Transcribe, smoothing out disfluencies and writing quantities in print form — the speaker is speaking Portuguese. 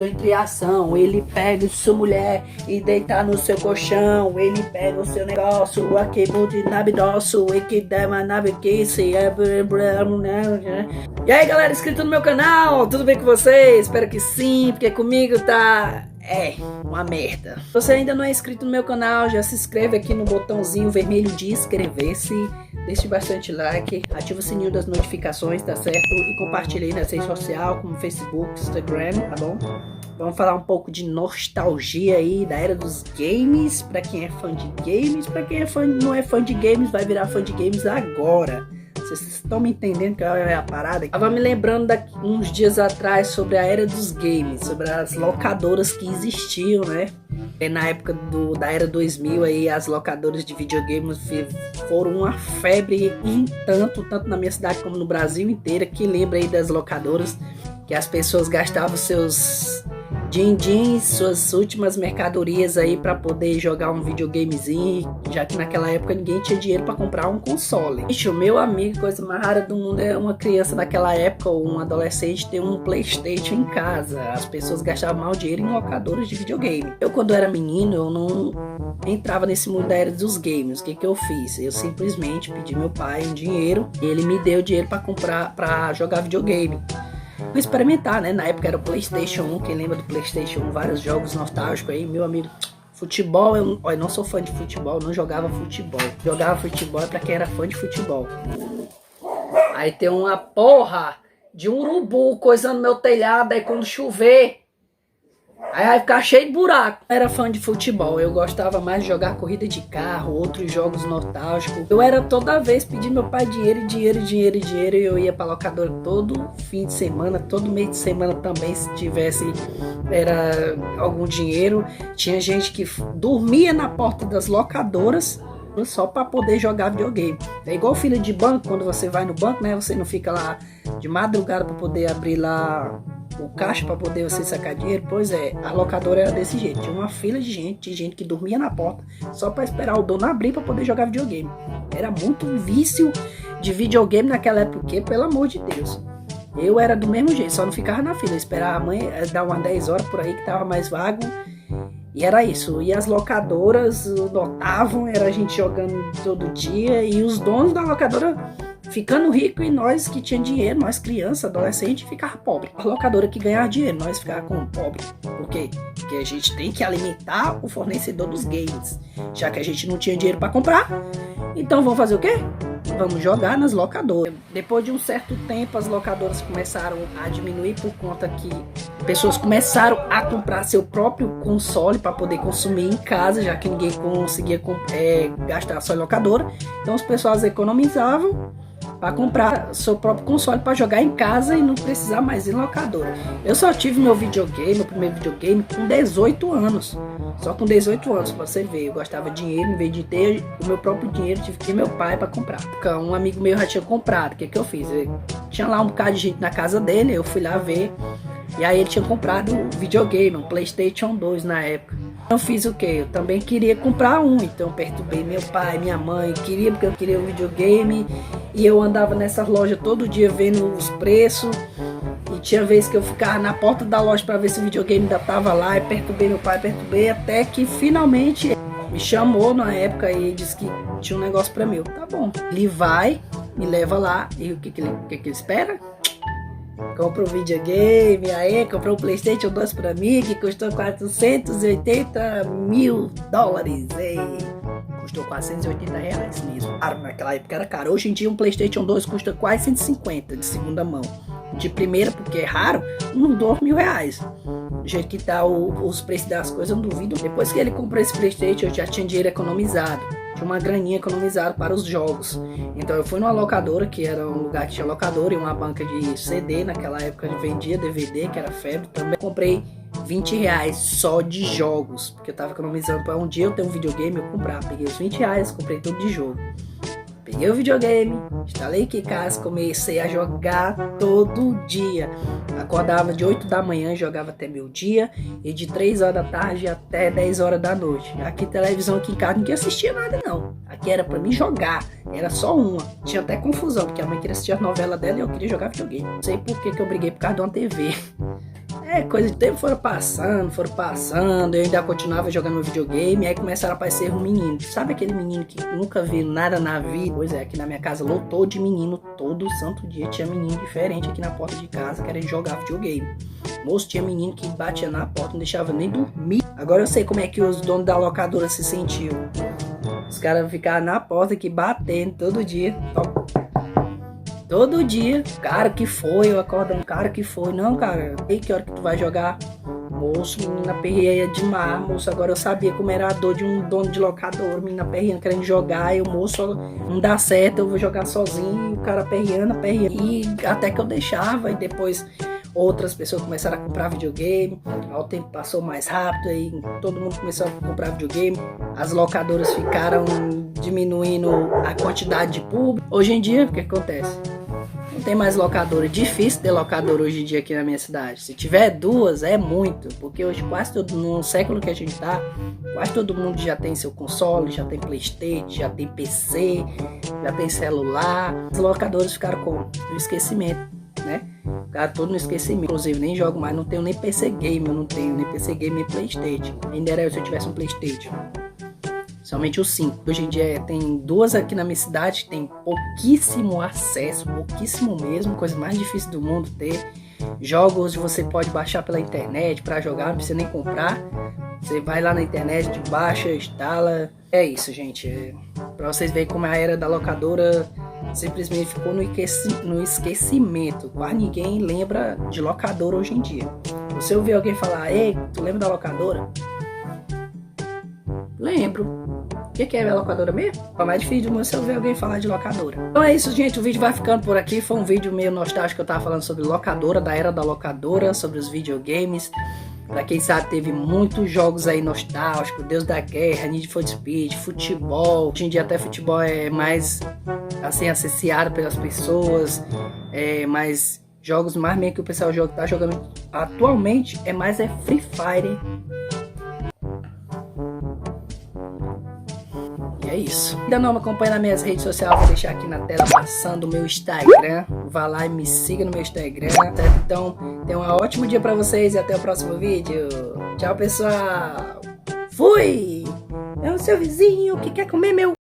Entre ação, ele pega sua mulher e deita no seu colchão, ele pega o seu negócio, aquele de nabidoço, e que dama nave que se é. E aí galera, inscrito no meu canal, tudo bem com vocês? Espero que sim, porque comigo tá uma merda. Se você ainda não é inscrito no meu canal, já se inscreve aqui no botãozinho vermelho de inscrever-se, deixe bastante like, ativa o sininho das notificações, tá certo? E compartilhe aí nas redes sociais, como Facebook, Instagram, tá bom? Vamos falar um pouco de nostalgia aí da era dos games, pra quem é fã de games, pra quem não é fã de games, vai virar fã de games agora. Vocês estão me entendendo que é a parada? Eu tava me lembrando uns dias atrás sobre a era dos games, sobre as locadoras que existiam, né? E na época da era 2000 aí, as locadoras de videogames foram uma febre tanto na minha cidade como no Brasil inteiro, que lembra aí das locadoras que as pessoas gastavam seus din-din, suas últimas mercadorias aí para poder jogar um videogamezinho, já que naquela época ninguém tinha dinheiro para comprar um console. Ixi, o meu amigo, coisa mais rara do mundo é uma criança naquela época ou um adolescente ter um PlayStation em casa. As pessoas gastavam mal dinheiro em locadoras de videogame. Eu, quando era menino, eu não entrava nesse mundo da era dos games. O que eu fiz? Eu simplesmente pedi meu pai um dinheiro e ele me deu dinheiro para comprar, para jogar videogame. Vou experimentar, né? Na época era o PlayStation 1, quem lembra do PlayStation 1, vários jogos nostálgicos aí, meu amigo. Futebol, eu não sou fã de futebol, não jogava futebol. Jogava futebol é pra quem era fã de futebol. Aí tem uma porra de um urubu coisando no meu telhado, aí quando chover, aí vai ficar cheio de buraco. Eu era fã de futebol, eu gostava mais de jogar corrida de carro, outros jogos nostálgicos. Eu era toda vez pedir meu pai dinheiro, e eu ia pra locadora todo fim de semana, todo mês de semana também, se tivesse algum dinheiro. Tinha gente que dormia na porta das locadoras só para poder jogar videogame. É igual fila de banco, quando você vai no banco, né? Você não fica lá de madrugada para poder abrir lá o caixa para poder você sacar dinheiro. Pois é, a locadora era desse jeito. Tinha uma fila de gente que dormia na porta só para esperar o dono abrir para poder jogar videogame. Era muito vício de videogame naquela época, porque, pelo amor de Deus. Eu era do mesmo jeito, só não ficava na fila, esperava a mãe dar umas 10 horas por aí que tava mais vago. E era isso, e as locadoras lotavam, era a gente jogando todo dia, e os donos da locadora ficando ricos, e nós que tinha dinheiro, nós criança, adolescente, ficava pobre. A locadora que ganhava dinheiro, nós ficava com pobre. Por quê? Porque a gente tem que alimentar o fornecedor dos games, já que a gente não tinha dinheiro para comprar. Então vamos fazer o quê? Vamos jogar nas locadoras. Depois de um certo tempo, as locadoras começaram a diminuir por conta que pessoas começaram a comprar seu próprio console para poder consumir em casa, já que ninguém conseguia gastar só em locadora. Então os pessoas economizavam para comprar seu próprio console para jogar em casa e não precisar mais ir em locadora. Eu só tive meu primeiro videogame com 18 anos. Só com 18 anos, pra você ver. Eu gastava dinheiro, em vez de ter o meu próprio dinheiro, tive que ter meu pai para comprar. Um amigo meu já tinha comprado. O que eu fiz? Tinha lá um bocado de gente na casa dele, eu fui lá ver. E aí ele tinha comprado um videogame, um PlayStation 2 na época. Eu fiz o quê? Eu também queria comprar um, então eu perturbei meu pai, minha mãe, porque eu queria um videogame. E eu andava nessa loja todo dia vendo os preços. E tinha vezes que eu ficava na porta da loja para ver se o videogame ainda tava lá. E perturbei meu pai, até que finalmente me chamou na época e disse que tinha um negócio para mim. Tá bom, ele vai, me leva lá. E o que ele espera? Comprou um videogame, aí comprou um PlayStation 2 pra mim, que custou 480 mil dólares. Custou 480 reais mesmo. Claro, naquela época era caro. Hoje em dia um PlayStation 2 custa quase 150 de segunda mão. De primeira, porque é raro, uns 2 mil reais. Do jeito que tá os preços das coisas, eu não duvido. Depois que ele comprou esse PlayStation, eu já tinha dinheiro economizado. Tinha uma graninha economizada para os jogos. Então eu fui numa locadora, que era um lugar que tinha locadora, e uma banca de CD. Naquela época eu vendia DVD, que era febre também. Comprei 20 reais só de jogos, porque eu tava economizando para um dia eu ter um videogame, eu comprar. Peguei os 20 reais, comprei tudo de jogo. Peguei o videogame, instalei aqui em casa, comecei a jogar todo dia. Acordava de 8 da manhã, jogava até meio-dia, e de 3 horas da tarde até 10 horas da noite. Aqui televisão aqui em casa ninguém assistia nada não. Aqui era pra mim jogar, era só uma. Tinha até confusão, porque a mãe queria assistir a novela dela e eu queria jogar videogame. Não sei por que eu briguei por causa de uma TV. Coisa de tempo foram passando, eu ainda continuava jogando meu videogame, aí começaram a aparecer um menino. Sabe aquele menino que nunca viu nada na vida? Pois é, aqui na minha casa lotou de menino, todo santo dia tinha menino diferente aqui na porta de casa querendo jogar videogame. Moço, tinha menino que batia na porta, não deixava nem dormir. Agora eu sei como é que os donos da locadora se sentiam. Os caras ficavam na porta aqui batendo todo dia. Todo dia, cara que foi, eu acordando, cara que foi, não cara, ei, que hora que tu vai jogar? Moço, menina perreia demais, moço, agora eu sabia como era a dor de um dono de locador, menina perreando, querendo jogar, e o moço, não dá certo, eu vou jogar sozinho, e o cara perreando, e até que eu deixava, e depois outras pessoas começaram a comprar videogame, o tempo passou mais rápido, aí todo mundo começou a comprar videogame, as locadoras ficaram diminuindo a quantidade de público. Hoje em dia, o que acontece? Não tem mais locadora, difícil ter locadora hoje em dia aqui na minha cidade. Se tiver duas, é muito, porque hoje quase todo mundo, no século que a gente tá, quase todo mundo já tem seu console, já tem PlayStation, já tem PC, já tem celular. As locadoras ficaram no esquecimento, né? Ficaram todo no esquecimento. Inclusive, nem jogo mais, não tenho nem PC Game, eu não tenho nem PC Game nem PlayStation. Ainda era eu se eu tivesse um PlayStation. Somente os 5. Hoje em dia tem duas aqui na minha cidade, tem pouquíssimo acesso, pouquíssimo mesmo, coisa mais difícil do mundo ter. Jogos você pode baixar pela internet para jogar, não precisa nem comprar. Você vai lá na internet, baixa, instala. É isso, gente. Para vocês verem como a era da locadora simplesmente ficou no esquecimento. Quase ninguém lembra de locadora hoje em dia. Você ouvir alguém falar, ei, tu lembra da locadora? Lembro. O que é a locadora mesmo? É mais difícil você ouvir alguém falar de locadora. Então é isso, gente. O vídeo vai ficando por aqui. Foi um vídeo meio nostálgico que eu tava falando sobre locadora, da era da locadora, sobre os videogames. Pra quem sabe, teve muitos jogos aí nostálgicos, Deus da Guerra, Need for Speed, futebol. Hoje em dia até futebol é mais assim, acessado pelas pessoas. Mas jogos mais mesmo que o pessoal tá jogando atualmente é mais Free Fire. É isso. Ainda não me acompanha nas minhas redes sociais, vou deixar aqui na tela passando o meu Instagram. Vá lá e me siga no meu Instagram, certo? Então, tenha um ótimo dia pra vocês e até o próximo vídeo. Tchau, pessoal. Fui! É o seu vizinho que quer comer meu